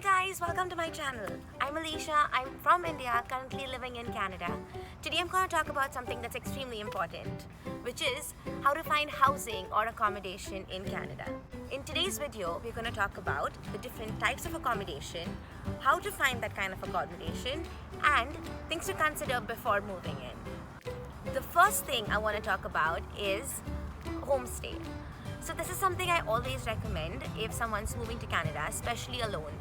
guys, welcome to my channel. I'm Alisha, I'm from India, currently living in Canada. Today I'm going to talk about something that's extremely important, which is how to find housing or accommodation in Canada. In today's video, we're going to talk about the different types of accommodation, how to find that kind of accommodation, and things to consider before moving in. The first thing I want to talk about is homestay. So this is something I always recommend if someone's moving to Canada, especially alone.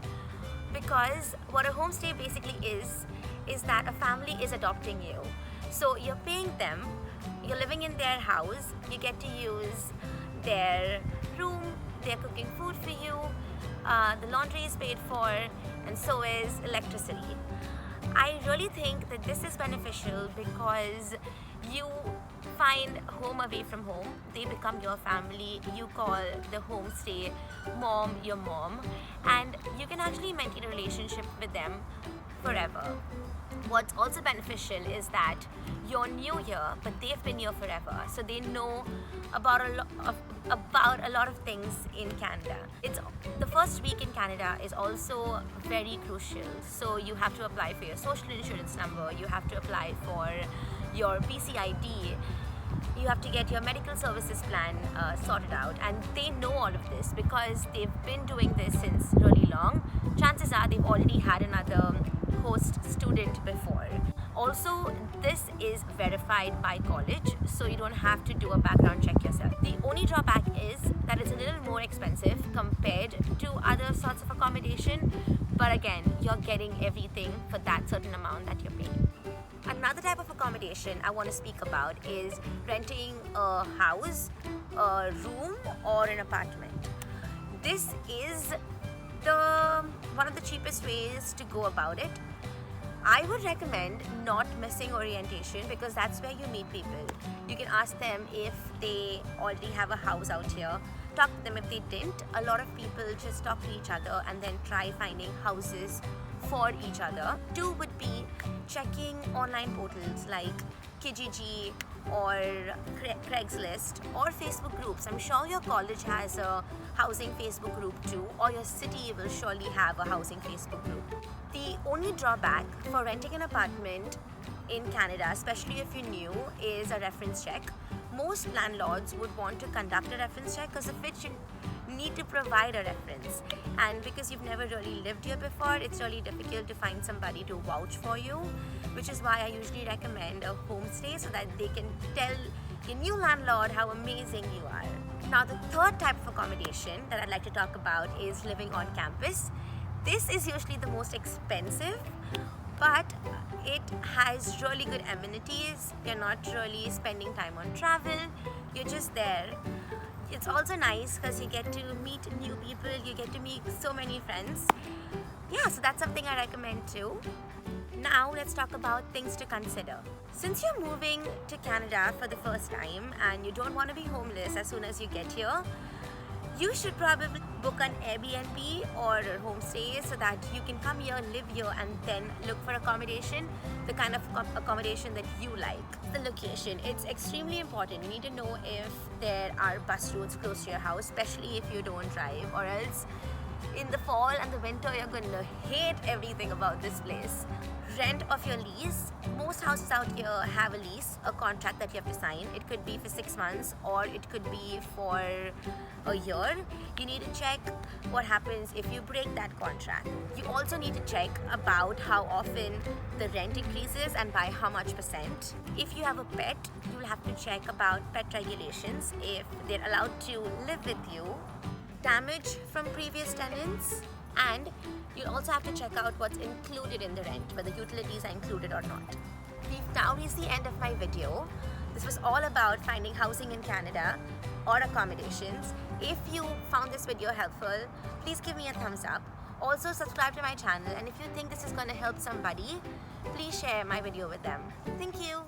Because what a homestay basically is that a family is adopting you. So you're paying them, you're living in their house, you get to use their room, they're cooking food for you, the laundry is paid for, and so is electricity. I really think that this is beneficial because you find home away from home. They become your family. You call the homestay mom your mom, and you can actually maintain a relationship with them forever. What's also beneficial is that you're new here, but they've been here forever, so they know about a lot of things in Canada. It's the first week in Canada is also very crucial. So you have to apply for your social insurance number, you have to apply for your PCID, you have to get your medical services plan sorted out, and they know all of this because they've been doing this since really long. Chances are they've already had another host student before. Also, this is verified by college, so you don't have to do a background check yourself. The only drawback is that it's a little more expensive compared to other sorts of accommodation, but again, you're getting everything for that certain amount that you're paying. Another type of accommodation I want to speak about is renting a house, a room, or an apartment. This is one of the cheapest ways to go about it. I would recommend not missing orientation because that's where you meet people. You can ask them if they already have a house out here. Talk to them if they didn't. A lot of people just talk to each other and then try finding houses for each other. Two would be checking online portals like Kijiji or Craigslist or Facebook groups. I'm sure your college has a housing Facebook group too, or your city will surely have a housing Facebook group. The only drawback for renting an apartment in Canada, especially if you're new, is a reference check. Most landlords would want to conduct a reference check because of which you need to provide a reference, and because you've never really lived here before, it's really difficult to find somebody to vouch for you, which is why I usually recommend a homestay so that they can tell your new landlord how amazing you are. Now, the third type of accommodation that I'd like to talk about is living on campus. This is usually the most expensive, but it has really good amenities. You're not really spending time on travel, you're just there. It's also nice because you get to meet new people, you get to meet so many friends. Yeah, so that's something I recommend too. Now let's talk about things to consider. Since you're moving to Canada for the first time and you don't want to be homeless as soon as you get here, you should probably book an Airbnb or a homestay so that you can come here, live here, and then look for accommodation, the kind of accommodation that you like. The location, it's extremely important. You need to know if there are bus routes close to your house, especially if you don't drive, or else in the fall and the winter you're going to hate everything about this place. Rent of your lease. Most houses out here have a lease, a contract that you have to sign. It could be for 6 months or it could be for a year. You need to check what happens if you break that contract. You also need to check about how often the rent increases and by how much percent. If you have a pet, you'll have to check about pet regulations, if they're allowed to live with you, damage from previous tenants, and you'll also have to check out what's included in the rent, whether utilities are included or not. We've now reached the end of my video. This was all about finding housing in Canada or accommodations. If you found this video helpful, please give me a thumbs up. Also subscribe to my channel, and if you think this is going to help somebody, please share my video with them. Thank you.